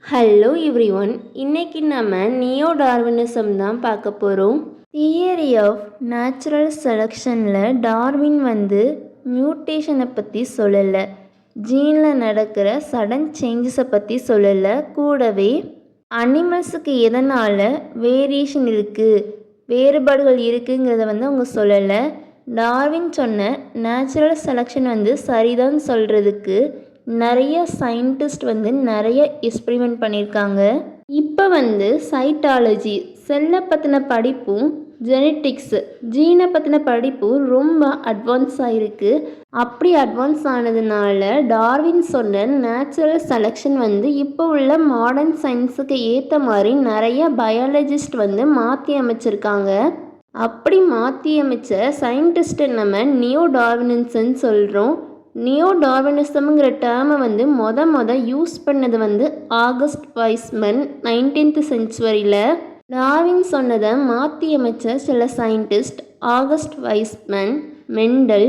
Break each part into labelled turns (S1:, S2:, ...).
S1: Hello everyone, இன்னைக்கு நம்ம neo Darwinism தான் பார்க்க போகிறோம். தியரி ஆஃப் நேச்சுரல் செலெக்ஷனில் டார்வின் மியூட்டேஷனை பற்றி சொல்லலை, ஜீனில் நடக்கிற சடன் சேஞ்சஸை பற்றி சொல்லலை. கூடவே அனிமல்ஸுக்கு எதனால் வேரியேஷன் இருக்குது, வேறுபாடுகள் இருக்குங்கிறத அவங்க சொல்லலை. டார்வின் சொன்ன நேச்சுரல் செலெக்ஷன் சரிதான் சொல்கிறதுக்கு நிறைய சயின்டிஸ்ட் நிறைய எக்ஸ்பெரிமெண்ட் பண்ணியிருக்காங்க. இப்போ சைட்டாலஜி, செல்லை பற்றின படிப்பும் ஜெனட்டிக்ஸ், ஜீனை பற்றின படிப்பும் ரொம்ப அட்வான்ஸ் ஆகிருக்கு. அப்படி அட்வான்ஸ் ஆனதுனால டார்வின் சொன்ன நேச்சுரல் செலெக்ஷன் இப்போ உள்ள மாடர்ன் சயின்ஸுக்கு ஏற்ற மாதிரி நிறைய பயாலஜிஸ்ட் மாற்றி அமைச்சிருக்காங்க. அப்படி மாற்றி அமைச்ச சயின்டிஸ்ட்டை நம்ம நியோ டார்வினிசம்னு சொல்கிறோம். நியோ டார்வினிசம்ங்கிற டேர்மை மொத யூஸ் பண்ணது ஆகஸ்ட் வைஸ்மன் 19th செஞ்சுரியில். டார்வின் சொன்னதை மாற்றி அமைச்ச சில scientist August Weismann, Mendel,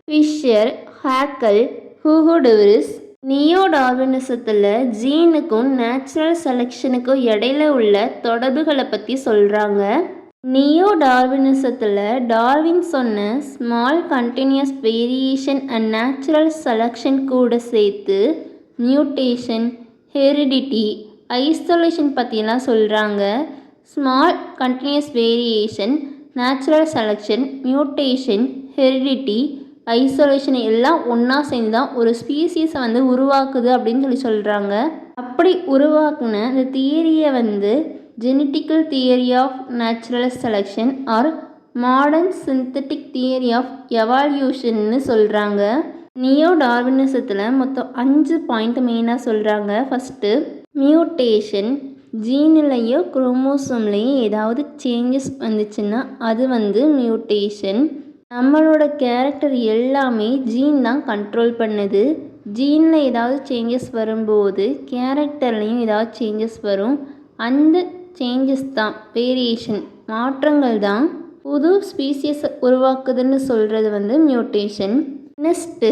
S1: Fisher, Haeckel, Hugo de Vries. Neo டார்வினிசத்தில் ஜீனுக்கும் நேச்சுரல் செலெக்ஷனுக்கும் இடையில உள்ள தொடர்புகளை பற்றி சொல்கிறாங்க. நியோ டார்வினிசத்தில் டார்வின் சொன்ன small continuous variation and natural selection கூட சேர்த்து மியூட்டேஷன், ஹெரிடிட்டி, ஐசோலேஷன் பற்றிலாம் சொல்கிறாங்க. Small continuous variation, natural selection, mutation, heredity, isolation எல்லாம் ஒன்றா சேர்ந்து தான் ஒரு ஸ்பீசிஸை உருவாக்குது அப்படின்னு சொல்கிறாங்க. அப்படி உருவாக்குன இந்த தியரியை genetical theory of natural selection or modern synthetic theory of எவால்யூஷன்னு சொல்கிறாங்க. நியோ டார்வினிசத்தில் மொத்தம் 5 பாயிண்ட் மெயினாக சொல்கிறாங்க. First, mutation. ஜீனிலையோ குரோமோசோம்லேயோ ஏதாவது சேஞ்சஸ் வந்துச்சுன்னா அது மியூட்டேஷன். நம்மளோட கேரக்டர் எல்லாமே ஜீன் தான் கண்ட்ரோல் பண்ணுது. ஜீனில் ஏதாவது சேஞ்சஸ் வரும்போது கேரக்டர்லேயும் ஏதாவது சேஞ்சஸ் வரும். அந்த சேஞ்சஸ் தான், வேரியேஷன், மாற்றங்கள் தான் புது ஸ்பீசியஸை உருவாக்குதுன்னு சொல்கிறது மியூட்டேஷன். Next,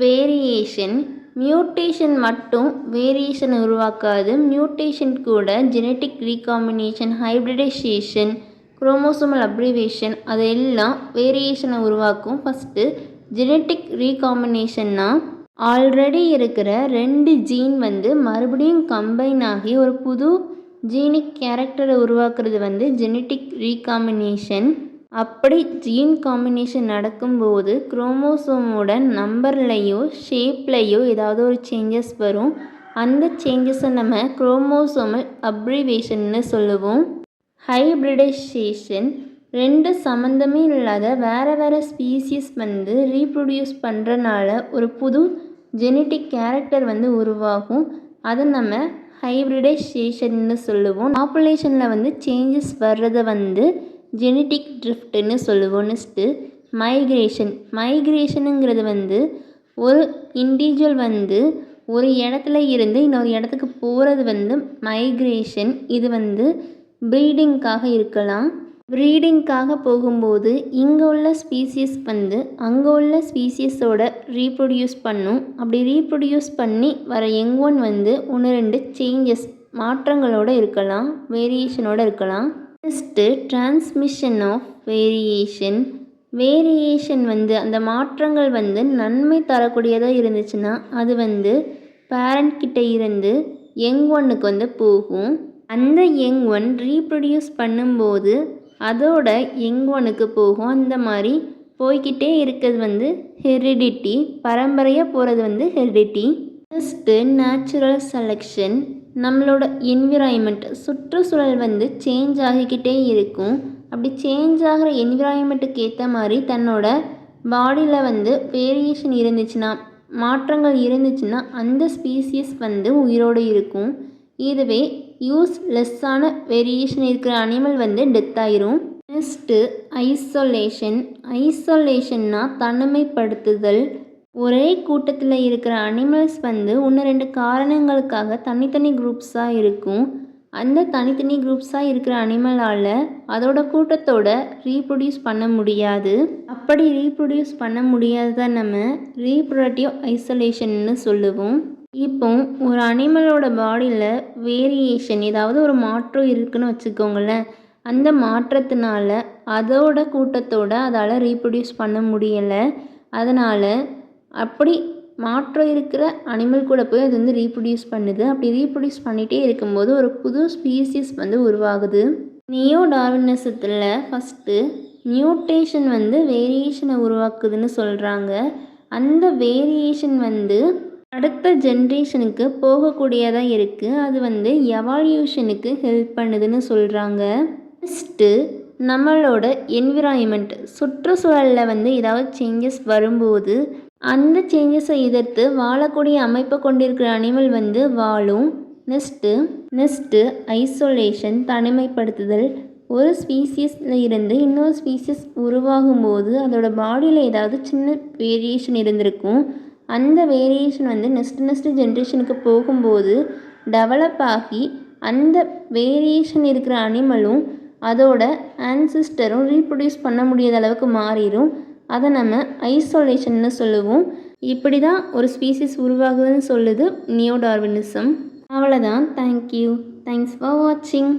S1: variation. மியூட்டேஷன் மட்டும் வேரியேஷனை உருவாக்காது. மியூட்டேஷன் கூட genetic recombination, hybridization, chromosomal aberration அதெல்லாம் வேரியேஷனை உருவாக்கும். ஃபஸ்ட்டு, ஜெனட்டிக் ரீகாம்பினேஷன்னா ஆல்ரெடி இருக்கிற 2 ஜீன் மறுபடியும் கம்பைன் ஆகி ஒரு புது ஜீனிக் கேரக்டரை உருவாக்குறது ஜெனட்டிக் ரீகாம்பினேஷன். அப்படி ஜீன் காம்பினேஷன் நடக்கும்போது குரோமோசோமோட நம்பர்லையோ ஷேப்லையோ ஏதாவது ஒரு சேஞ்சஸ் வரும். அந்த சேஞ்சஸை நம்ம குரோமோசோமல் அப்ரிவேஷன்னு சொல்லுவோம். ஹைப்ரிடைசேஷன், 2 சம்மந்தமே இல்லாத வேறு ஸ்பீசிஸ் ரீப்ரொடியூஸ் பண்ணுறனால ஒரு புது ஜெனட்டிக் கேரக்டர் உருவாகும். அதை நம்ம ஹைப்ரிடைசேஷன்னு சொல்லுவோம். பாப்புலேஷனில் சேஞ்சஸ் வர்றதை ஜெனட்டிக் ட்ரிஃப்ட்னு சொல்லுவோம். Next, migration. மைக்ரேஷனுங்கிறது ஒரு இண்டிவிஜுவல் ஒரு இடத்துல இருந்து இன்னொரு இடத்துக்கு போகிறது மைக்ரேஷன். இது ப்ரீடிங்காக இருக்கலாம். ப்ரீடிங்காக போகும்போது இங்கே உள்ள ஸ்பீசிஸ் அங்கே உள்ள ஸ்பீசிஸோட ரீப்ரொடியூஸ் பண்ணும். அப்படி ரீப்ரொடியூஸ் பண்ணி வர யங் ஒன் 1-2 சேஞ்சஸ், மாற்றங்களோடு இருக்கலாம், வேரியேஷனோடு இருக்கலாம். Next, transmission of variation. Variation அந்த மாற்றங்கள் நன்மை தரக்கூடியதாக இருந்துச்சுன்னா அது பேரண்ட் கிட்ட இருந்து யங் ஒன்னுக்கு போகும். அந்த யங் ஒன் ரீப்ரொடியூஸ் பண்ணும்போது அதோட யங் ஒனுக்கு போகும். அந்த மாதிரி போய்கிட்டே இருக்கிறது ஹெரிடிட்டி. பரம்பரையாக போகிறது ஹெரிடிட்டி. Next, natural selection. நம்மளோட என்விரான்மெண்ட், சுற்றுச்சூழல் சேஞ்ச் ஆகிக்கிட்டே இருக்கும். அப்படி சேஞ்ச் ஆகிற என்விரான்மெண்ட்டுக்கு ஏற்ற மாதிரி தன்னோட பாடியில் வேரியேஷன் இருந்துச்சுன்னா, மாற்றங்கள் இருந்துச்சுன்னா அந்த ஸ்பீசிஸ் உயிரோடு இருக்கும். இதுவே யூஸ்லெஸ்ஸான வேரியேஷன் இருக்கிற அனிமல் டெத் ஆயிரும். Next, isolation. ஐசோலேஷன்னா தனிமைப்படுத்துதல். ஒரே கூட்டத்தில் இருக்கிற அனிமல்ஸ் 1-2 காரணங்களுக்காக தனித்தனி குரூப்ஸாக இருக்கும். அந்த தனித்தனி குரூப்ஸாக இருக்கிற அனிமலால் அதோட கூட்டத்தோட ரீப்ரொடியூஸ் பண்ண முடியாது. அப்படி ரீப்ரொடியூஸ் பண்ண முடியாததை நம்ம ரீப்ரொடக்டிவ் ஐசோலேஷன்னு சொல்லுவோம். இப்போ ஒரு அனிமலோட பாடியில் வேரியேஷன் ஏதாவது ஒரு மாற்றம் இருக்குன்னு வச்சுக்கோங்களேன். அந்த மாற்றத்தினால அதோட கூட்டத்தோட அதால் ரீப்ரொடியூஸ் பண்ண முடியலை. அதனால் அப்படி மாற்றம் இருக்கிற அனிமல் கூட போய் அது வந்து ரீப்ரொடியூஸ் பண்ணுது. அப்படி ரீப்ரொடியூஸ் பண்ணிகிட்டே இருக்கும்போது ஒரு புது ஸ்பீசிஸ் வந்து உருவாகுது. நியோ டார்வினிசத்தில் ஃபஸ்ட்டு மியூட்டேஷன் வந்து வேரியேஷனை உருவாக்குதுன்னு சொல்கிறாங்க. அந்த வேரியேஷன் வந்து அடுத்த ஜென்ரேஷனுக்கு போகக்கூடியதாக இருக்குது. அது வந்து எவால்யூஷனுக்கு ஹெல்ப் பண்ணுதுன்னு சொல்கிறாங்க. நெக்ஸ்ட்டு நம்மளோட என்விரான்மெண்ட் சுற்றுச்சூழலில் வந்து ஏதாவது சேஞ்சஸ் வரும்போது அந்த சேஞ்சஸை எதிர்த்து வாழக்கூடிய அமைப்பை கொண்டிருக்கிற அனிமல் வந்து வாழும். நெக்ஸ்ட்டு ஐசோலேஷன் தனிமைப்படுத்துதல். ஒரு ஸ்பீசிஸில் இருந்து இன்னொரு ஸ்பீசிஸ் உருவாகும் போது அதோட பாடியில் ஏதாவது சின்ன வேரியேஷன் இருந்திருக்கும். அந்த வேரியேஷன் வந்து நெக்ஸ்ட் ஜென்ரேஷனுக்கு போகும்போது டெவலப் ஆகி அந்த வேரியேஷன் இருக்கிற அனிமலும் அதோட ஆன்சிஸ்டரும் ரீப்ரொடியூஸ் பண்ண முடியாத அளவுக்கு மாறிடும். அதை நம்ம ஐசோலேஷன்னு சொல்லுவோம். இப்படி தான் ஒரு ஸ்பீசிஸ் உருவாகுதுன்னு சொல்லுது நியோ டார்வினிசம். அவ்வளோதான். தேங்க்யூ. தேங்க்ஸ் ஃபார் வாட்சிங்.